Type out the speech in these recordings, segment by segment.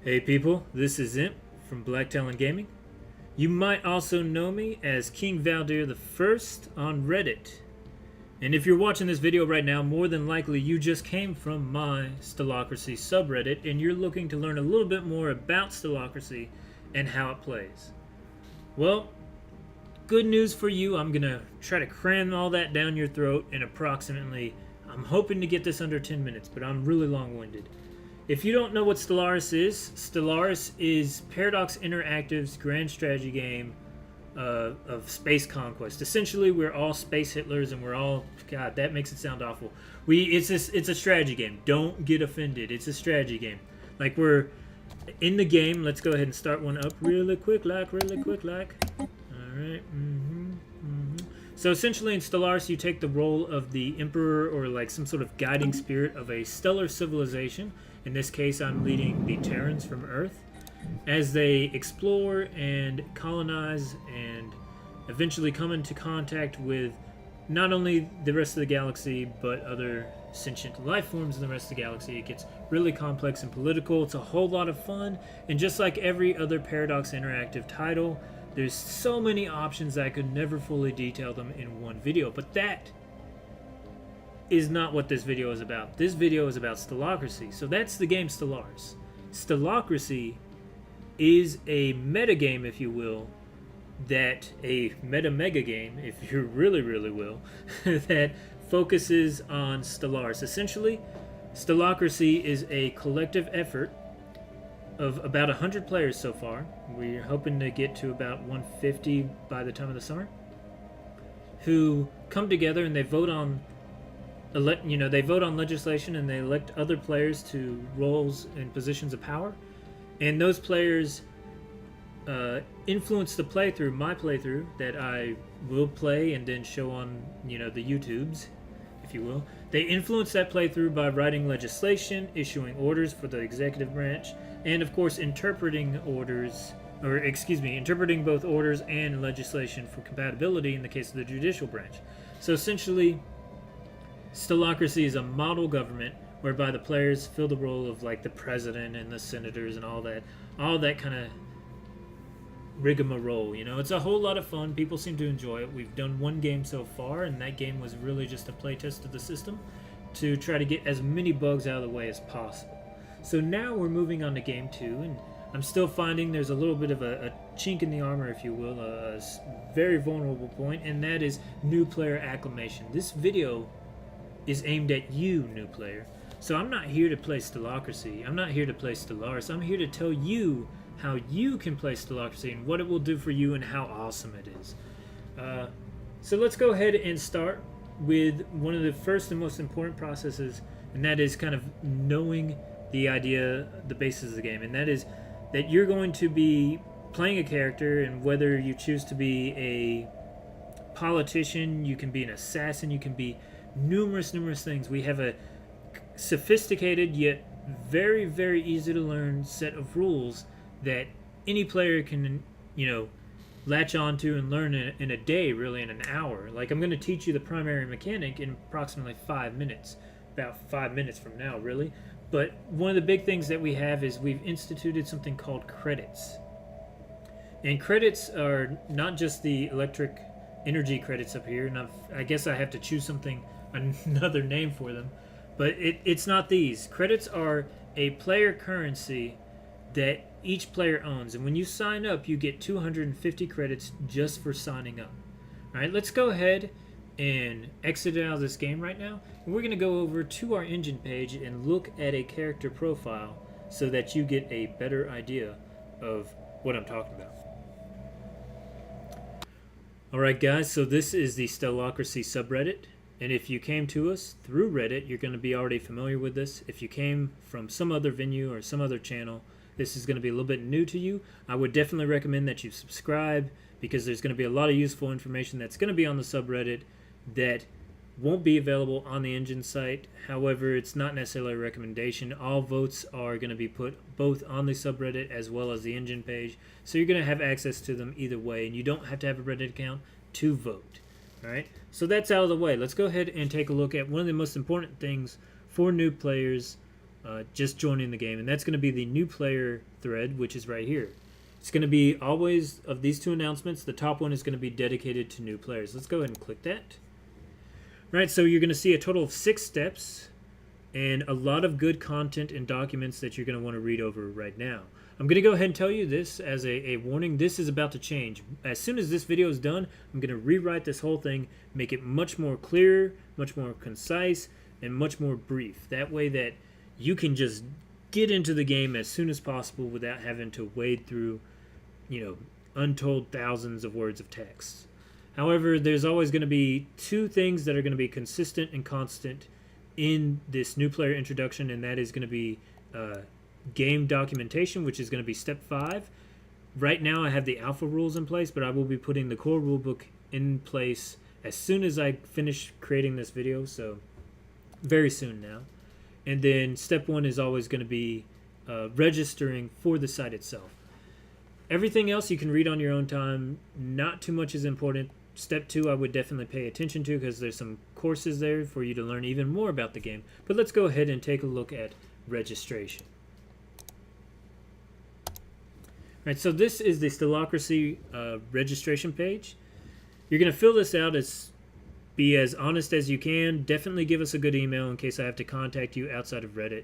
Hey people, this is Imp from Black Talon Gaming. You might also know me as King Valdir the First on Reddit. And if you're watching this video right now, more than likely you just came from my Stellacracy subreddit and you're looking to learn a little bit more about Stellacracy and how it plays. Well, good news for you, I'm gonna try to cram all that down your throat in approximately, I'm hoping to get this under 10 minutes, but I'm really long-winded. If you don't know what Stellaris is Paradox Interactive's grand strategy game of space conquest. Essentially, we're all space Hitlers, and we're all, God, that makes it sound awful. It's a strategy game. Don't get offended. It's a strategy game. Like, we're in the game. Let's go ahead and start one up really quick, like. All right. So essentially in Stellaris, you take the role of the Emperor or like some sort of guiding spirit of a stellar civilization. In this case, I'm leading the Terrans from Earth as they explore and colonize and eventually come into contact with not only the rest of the galaxy, but other sentient life forms in the rest of the galaxy. It gets really complex and political. It's a whole lot of fun. And just like every other Paradox Interactive title, there's so many options that I could never fully detail them in one video. But that is not what this video is about. This video is about Stellacracy. So that's the game Stellaris. Stellacracy is a meta game, if you will, that a mega game, if you really will, that focuses on Stellaris. Essentially, Stellacracy is a collective effort of about 100 players so far. We're hoping to get to about 150 by the time of the summer, who come together and they vote on legislation, and they elect other players to roles and positions of power, and those players influence the playthrough, my playthrough, that I will play and then show on the YouTubes, if you will. They influence that playthrough by writing legislation, issuing orders for the executive branch, and of course interpreting both orders and legislation for compatibility in the case of the judicial branch. So essentially, Stellacracy is a model government whereby the players fill the role of like the president and the senators and all that kind of rigmarole. It's a whole lot of fun. People seem to enjoy it. We've done one game so far, and that game was really just a playtest of the system to try to get as many bugs out of the way as possible. So now we're moving on to game 2, and I'm still finding there's a little bit of a chink in the armor, if you will, a very vulnerable point, and that is new player acclimation. This video is aimed at you, new player. So I'm not here to play Stellacracy. I'm not here to play Stellaris. I'm here to tell you how you can play Stellacracy and what it will do for you and how awesome it is. So let's go ahead and start with one of the first and most important processes, and that is kind of knowing the idea, the basis of the game, and that is that you're going to be playing a character, and whether you choose to be a politician, you can be an assassin, you can be numerous things. We have a sophisticated yet very easy to learn set of rules that any player can latch onto and learn in a day, really in an hour. Like, I'm going to teach you the primary mechanic in approximately 5 minutes, about 5 minutes from now, really. But one of the big things that we have is we've instituted something called credits. And credits are not just the electric energy credits up here, and I guess I have to choose another name for them, but it's not these. Credits are a player currency that each player owns, and when you sign up, you get 250 credits just for signing up. Alright, let's go ahead and exit out of this game right now, and we're going to go over to our Enjin page and look at a character profile so that you get a better idea of what I'm talking about. Alright guys, so this is the Stellacracy subreddit, and if you came to us through Reddit, you're going to be already familiar with this. If you came from some other venue or some other channel, this is going to be a little bit new to you. I would definitely recommend that you subscribe, because there's going to be a lot of useful information that's going to be on the subreddit that won't be available on the Enjin site. However, it's not necessarily a recommendation. All votes are going to be put both on the subreddit as well as the Enjin page, so you're going to have access to them either way, and you don't have to have a Reddit account to vote. Alright, so that's out of the way. Let's go ahead and take a look at one of the most important things for new players just joining the game, and that's going to be the new player thread, which is right here. It's going to be always, of these two announcements, the top one is going to be dedicated to new players. Let's go ahead and click that. Right, so you're going to see a total of 6 steps and a lot of good content and documents that you're going to want to read over right now. I'm going to go ahead and tell you this as a warning. This is about to change. As soon as this video is done, I'm going to rewrite this whole thing, make it much more clear, much more concise, and much more brief. That way that you can just get into the game as soon as possible without having to wade through, untold thousands of words of text. However, there's always going to be 2 things that are going to be consistent and constant in this new player introduction, and that is going to be game documentation, which is going to be step 5. Right now I have the alpha rules in place, but I will be putting the core rulebook in place as soon as I finish creating this video, so very soon now. And then step 1 is always going to be registering for the site itself. Everything else you can read on your own time. Not too much is important. Step 2 I would definitely pay attention to because there's some courses there for you to learn even more about the game. But let's go ahead and take a look at registration. Right, so this is the Stellacracy registration page. You're going to fill this out be as honest as you can. Definitely give us a good email in case I have to contact you outside of Reddit.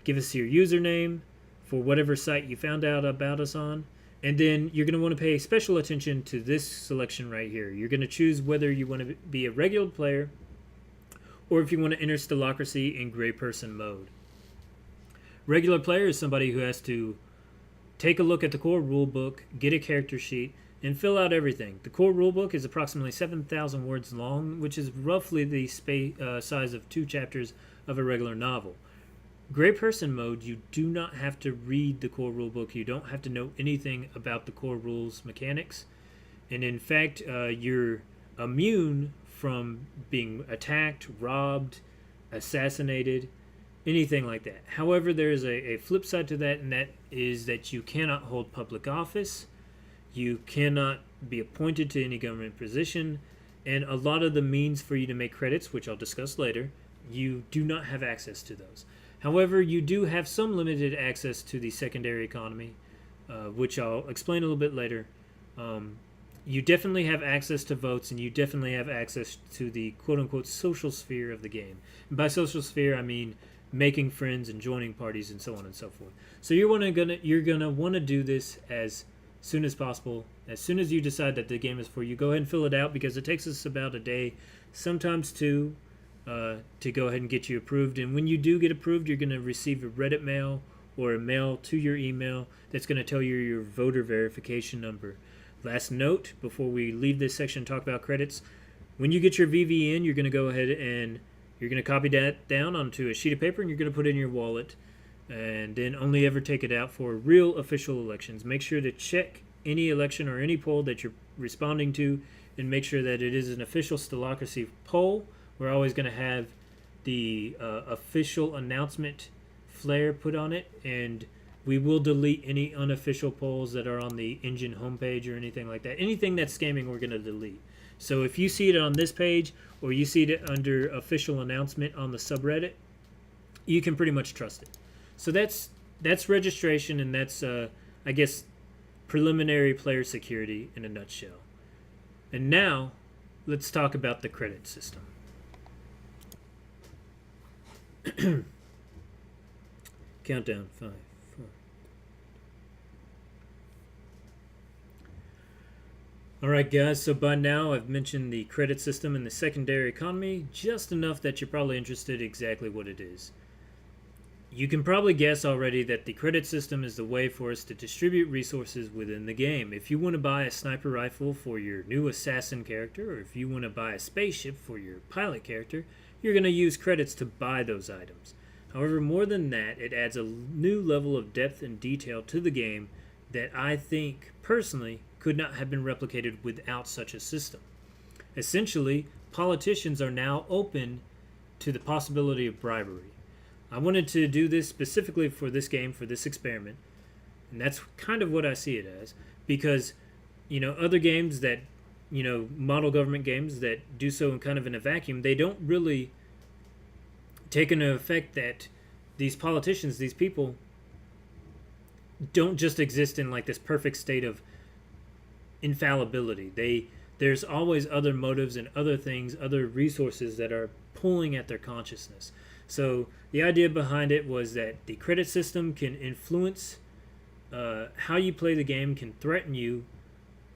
Give us your username for whatever site you found out about us on. And then you're going to want to pay special attention to this selection right here. You're going to choose whether you want to be a regular player or if you want to enter Stellacracy in gray person mode. Regular player is somebody who has to take a look at the core rulebook, get a character sheet, and fill out everything. The core rulebook is approximately 7,000 words long, which is roughly the size of 2 chapters of a regular novel. Gray person mode, you do not have to read the core rulebook. You don't have to know anything about the core rules mechanics. And in fact, you're immune from being attacked, robbed, assassinated, anything like that. However, there is a flip side to that, and that is that you cannot hold public office. You cannot be appointed to any government position. And a lot of the means for you to make credits, which I'll discuss later, you do not have access to those. However, you do have some limited access to the secondary economy, which I'll explain a little bit later. You definitely have access to votes, and you definitely have access to the quote-unquote social sphere of the game. And by social sphere, I mean making friends and joining parties and so on and so forth. So you're gonna want to do this as soon as possible. As soon as you decide that the game is for you, go ahead and fill it out because it takes us about a day, sometimes 2, to go ahead and get you approved. And when you do get approved, you're going to receive a Reddit mail or a mail to your email that's going to tell you your voter verification number. Last note before we leave this section and talk about credits, when you get your VVN, you're going to go ahead and you're going to copy that down onto a sheet of paper and you're going to put it in your wallet, and then only ever take it out for real official elections. Make sure to check any election or any poll that you're responding to and make sure that it is an official Stellacracy poll. We're always going to have the official announcement flare put on it, and we will delete any unofficial polls that are on the Enjin homepage or anything like that. Anything that's scamming, we're going to delete. So if you see it on this page or you see it under official announcement on the subreddit, you can pretty much trust it. So that's registration, and that's, I guess, preliminary player security in a nutshell. And now, let's talk about the credit system. Countdown 5, 4. Alright guys, so by now I've mentioned the credit system and the secondary economy just enough that you're probably interested exactly what it is. You can probably guess already that the credit system is the way for us to distribute resources within the game. If you want to buy a sniper rifle for your new assassin character, or if you want to buy a spaceship for your pilot character, you're going to use credits to buy those items. However, more than that, it adds a new level of depth and detail to the game that I think, personally, could not have been replicated without such a system. Essentially, politicians are now open to the possibility of bribery. I wanted to do this specifically for this game, for this experiment, and that's kind of what I see it as, because, other games that model government games that do so in kind of in a vacuum, they don't really take into effect that these politicians, these people, don't just exist in like this perfect state of infallibility. There's always other motives and other things, other resources that are pulling at their consciousness. So the idea behind it was that the credit system can influence how you play the game, can threaten you,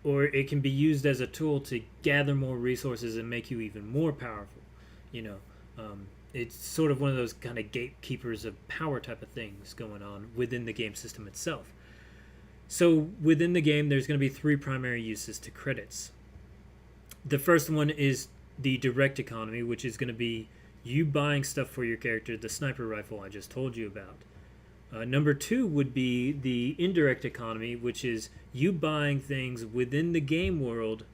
or it can be used as a tool to gather more resources and make you even more powerful. You know, it's sort of one of those kind of gatekeepers of power type of things going on within the game system itself. So within the game, there's going to be three primary uses to credits. The first one is the direct economy, which is going to be you buying stuff for your character, the sniper rifle I just told you about. Number two would be the indirect economy, which is you buying things within the game world,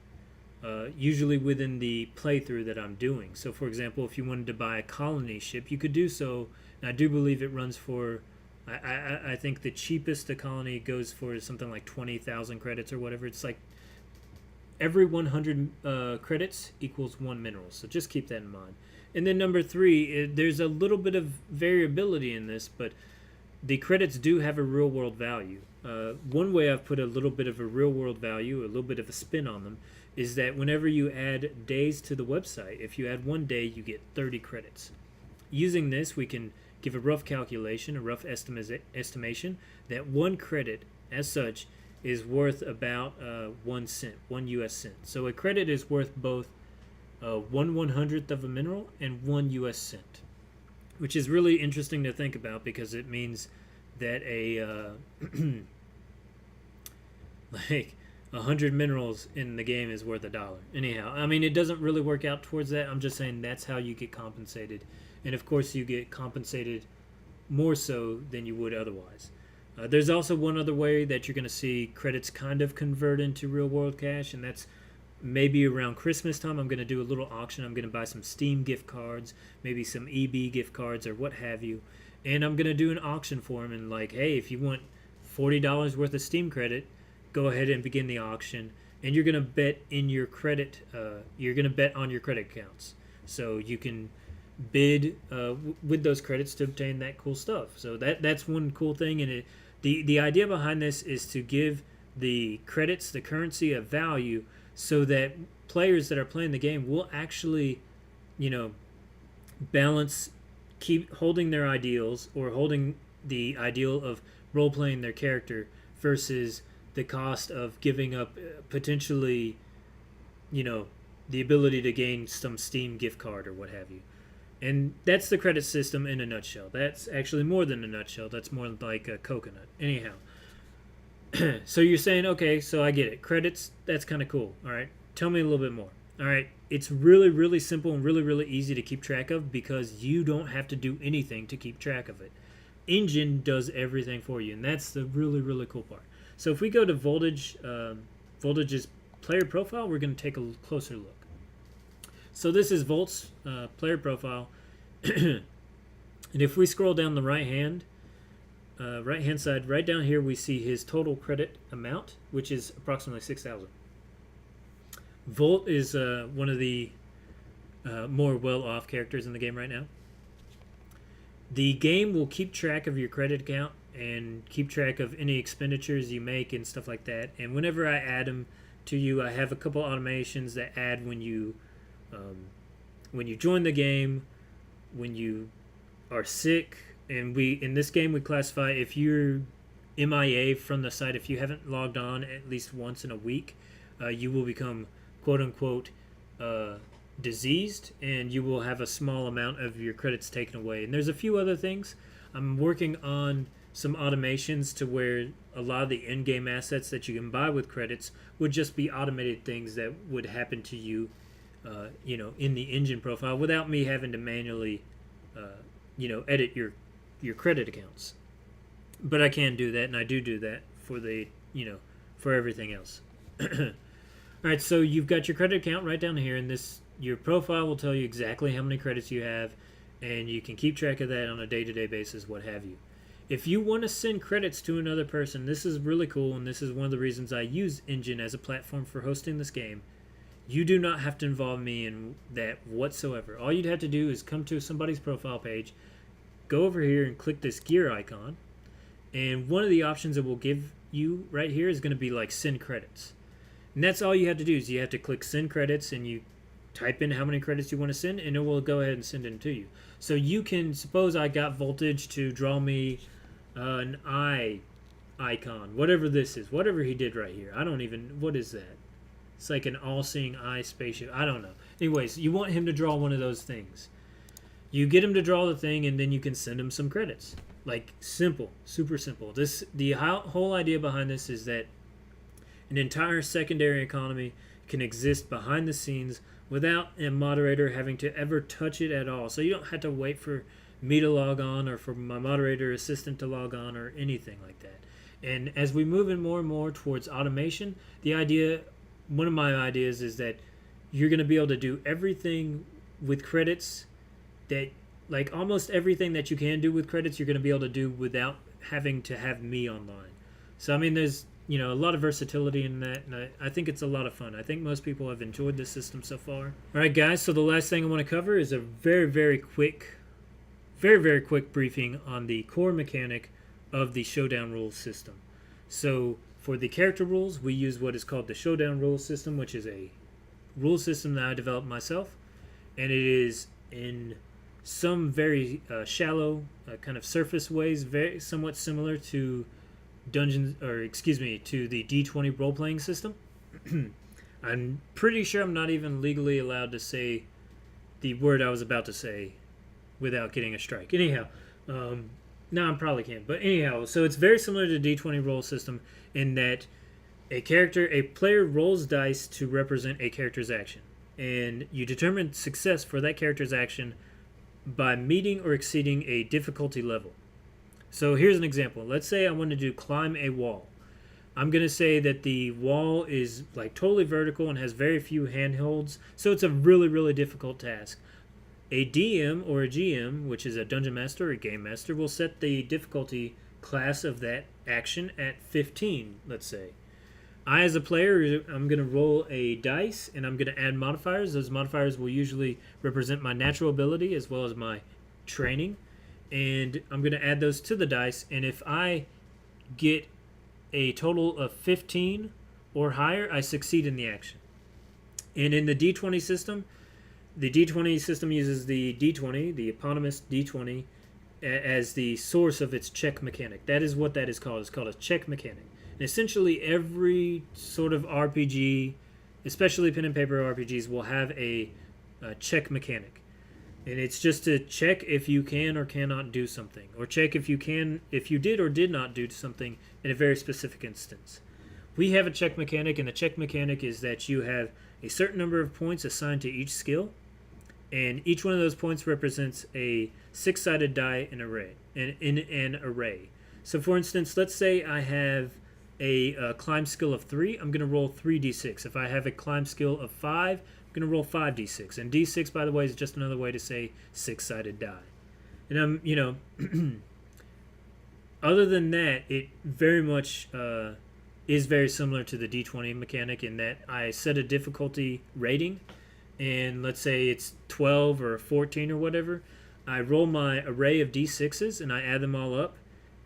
usually within the playthrough that I'm doing. So, for example, if you wanted to buy a colony ship, you could do so. And I do believe it runs for, I think the cheapest a colony goes for something like 20,000 credits or whatever. It's like every 100 credits equals 1 mineral. So just keep that in mind. And then number three, there's a little bit of variability in this, but the credits do have a real-world value. One way I've put a little bit of a real-world value, a little bit of a spin on them, is that whenever you add days to the website, if you add 1 day, you get 30 credits. Using this, we can give a rough calculation, a rough estimation, that 1 credit, as such, is worth about 1 cent, 1 US cent. So a credit is worth both 1/100th of a mineral and 1 US cent, which is really interesting to think about because it means that a like 100 minerals in the game is worth $1. Anyhow, I mean, it doesn't really work out towards that. I'm just saying that's how you get compensated. And of course, you get compensated more so than you would otherwise. There's also one other way that you're going to see credits kind of convert into real world cash, and that's maybe around Christmas time. I'm going to do a little auction. I'm going to buy some Steam gift cards, maybe some EB gift cards or what have you. And I'm going to do an auction for them. And like, hey, if you want $40 worth of Steam credit, go ahead and begin the auction. And you're going to bet in your credit. You're going to bet on your credit accounts. So you can bid with those credits to obtain that cool stuff. So that's one cool thing. And the idea behind this is to give the credits, the currency, a value, so that players that are playing the game will actually, balance, keep holding their ideals or holding the ideal of role-playing their character versus the cost of giving up potentially, the ability to gain some Steam gift card or what have you. And that's the credit system in a nutshell. That's actually more than a nutshell. That's more like a coconut. Anyhow. So you're saying, okay, so I get it. Credits, that's kind of cool. All right, tell me a little bit more. All right, it's really, really simple and really, really easy to keep track of because you don't have to do anything to keep track of it. Enjin does everything for you, and that's the really, really cool part. So if we go to Voltage's player profile, we're going to take a closer look. So this is Volt's player profile. And if we scroll down the right-hand side, right down here, we see his total credit amount, which is approximately 6,000. Volt is one of the more well-off characters in the game right now. The game will keep track of your credit account and keep track of any expenditures you make and stuff like that. And whenever I add them to you, I have a couple automations that add when you join the game, when you are sick. And in this game, we classify if you're MIA from the site, if you haven't logged on at least once in a week, you will become quote-unquote diseased, and you will have a small amount of your credits taken away. And there's a few other things. I'm working on some automations to where a lot of the in-game assets that you can buy with credits would just be automated things that would happen to you, in the Enjin profile without me having to manually, edit your credit accounts. But I can do that, and I do that for for everything else. All right, so you've got your credit account right down here, and your profile will tell you exactly how many credits you have, and you can keep track of that on a day-to-day basis, what have you. If you want to send credits to another person, this is really cool, and this is one of the reasons I use Enjin as a platform for hosting this game. You do not have to involve me in that whatsoever. All you'd have to do is come to somebody's profile page, go over here and click this gear icon, and one of the options it will give you right here is going to be like send credits. And that's all you have to do is you have to click send credits, and you type in how many credits you want to send, and it will go ahead and send it to you. So you can, suppose I got Voltage to draw me an eye icon, whatever this is, whatever he did right here. I don't even, what is that? It's like an all-seeing eye spaceship. I don't know. Anyways, you want him to draw one of those things. You get him to draw the thing, and then you can send him some credits. Like, simple, super simple. The whole idea behind this is that an entire secondary economy can exist behind the scenes without a moderator having to ever touch it at all. So you don't have to wait for me to log on or for my moderator assistant to log on or anything like that. And as we move in more and more towards automation, one of my ideas is that you're going to be able to do everything with credits that, like almost everything that you can do with credits, you're going to be able to do without having to have me online. So, I mean, there's, a lot of versatility in that, and I think it's a lot of fun. I think most people have enjoyed this system so far. All right, guys, so the last thing I want to cover is a very, very quick briefing on the core mechanic of the Showdown rules system. So, for the character rules, we use what is called the Showdown rules system, which is a rule system that I developed myself, and it is in some very shallow kind of surface ways, very somewhat similar to to the D20 role-playing system. I'm pretty sure I'm not even legally allowed to say the word I was about to say without getting a strike. Anyhow, no, I probably can't. But anyhow, so it's very similar to the D20 roll system in that a player rolls dice to represent a character's action, and you determine success for that character's action by meeting or exceeding a difficulty level. So here's an example. Let's say I wanted to climb a wall. I'm going to say that the wall is like totally vertical and has very few handholds, so it's a really, really difficult task. A DM or a GM, which is a Dungeon Master or a Game Master, will set the difficulty class of that action at 15, let's say. I, as a player, I'm going to roll a dice, and I'm going to add modifiers. Those modifiers will usually represent my natural ability as well as my training. And I'm going to add those to the dice, and if I get a total of 15 or higher, I succeed in the action. And in the D20 system uses the D20, the eponymous D20, as the source of its check mechanic. That is what that is called. It's called a check mechanic. And essentially every sort of RPG, especially pen and paper RPGs, will have a check mechanic. And it's just to check if you can or cannot do something, or check if you did or did not do something in a very specific instance. We have a check mechanic, and the check mechanic is that you have a certain number of points assigned to each skill, and each one of those points represents a six-sided die in an array. So, for instance, let's say I have a climb skill of 3. I'm going to roll 3d6. If I have a climb skill of 5, I'm going to roll 5d6. And d6, by the way, is just another way to say six-sided die. And other than that, it very much is very similar to the D20 mechanic in that I set a difficulty rating, and let's say it's 12 or 14 or whatever. I roll my array of d6s and I add them all up,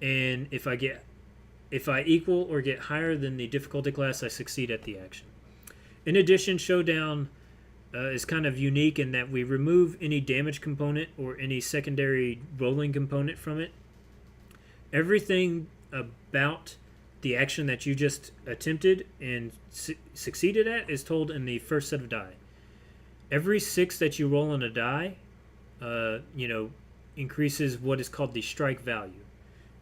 and if I equal or get higher than the difficulty class, I succeed at the action. In addition, Showdown is kind of unique in that we remove any damage component or any secondary rolling component from it. Everything about the action that you just attempted and succeeded at is told in the first set of die. Every 6 that you roll on a die, increases what is called the strike value.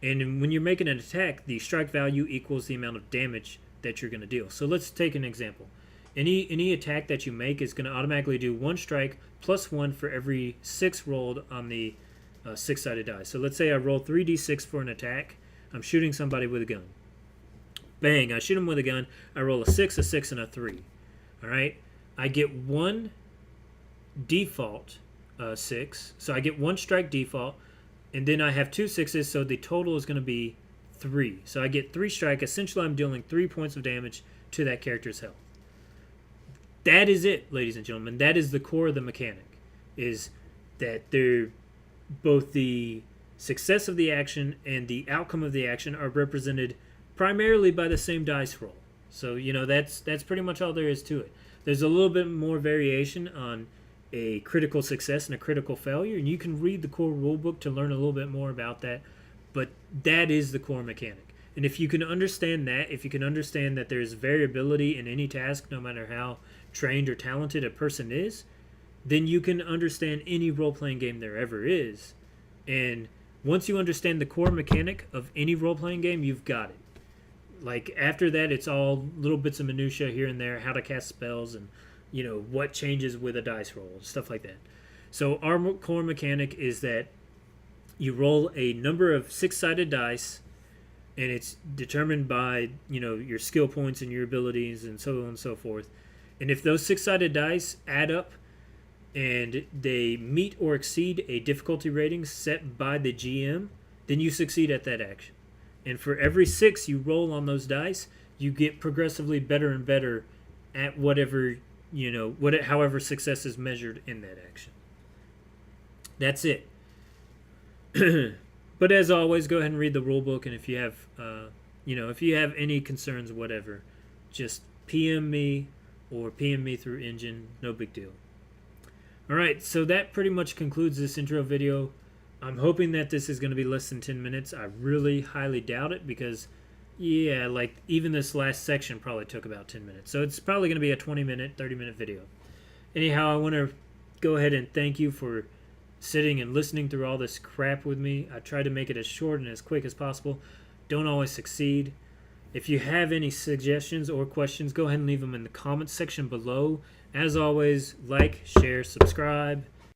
And when you're making an attack, the strike value equals the amount of damage that you're going to deal. So let's take an example. Any attack that you make is going to automatically do 1 strike plus 1 for every 6 rolled on the 6-sided die. So let's say I roll 3d6 for an attack. I'm shooting somebody with a gun. Bang, I shoot him with a gun. I roll a 6, a 6, and a 3. All right? I get 1 default 6. So I get 1 strike default, and then I have 2 6s, so the total is going to be 3. So I get 3 strike. Essentially, I'm dealing 3 points of damage to that character's health. That is it, ladies and gentlemen. That is the core of the mechanic, is that they're both the success of the action and the outcome of the action are represented primarily by the same dice roll. So, that's pretty much all there is to it. There's a little bit more variation on a critical success and a critical failure, and you can read the core rulebook to learn a little bit more about that, but that is the core mechanic. And if you can understand that, if you can understand that there's variability in any task, no matter how trained or talented a person is, then you can understand any role-playing game there ever is. And once you understand the core mechanic of any role-playing game, you've got it. Like, after that, it's all little bits of minutia here and there, how to cast spells and, what changes with a dice roll, stuff like that. So our core mechanic is that you roll a number of 6-sided dice, and it's determined by, your skill points and your abilities and so on and so forth. And if those 6-sided dice add up and they meet or exceed a difficulty rating set by the GM, then you succeed at that action. And for every 6 you roll on those dice, you get progressively better and better at whatever, however success is measured in that action. That's it. But as always, go ahead and read the rule book, and if you have, if you have any concerns, whatever, just PM me or PM me through Enjin. No big deal. All right, so that pretty much concludes this intro video. I'm hoping that this is going to be less than 10 minutes. I really highly doubt it because, even this last section probably took about 10 minutes. So it's probably going to be a 20-minute, 30-minute video. Anyhow, I want to go ahead and thank you for sitting and listening through all this crap with me. I try to make it as short and as quick as possible. Don't always succeed. If you have any suggestions or questions, go ahead and leave them in the comments section below. As always, like, share, subscribe.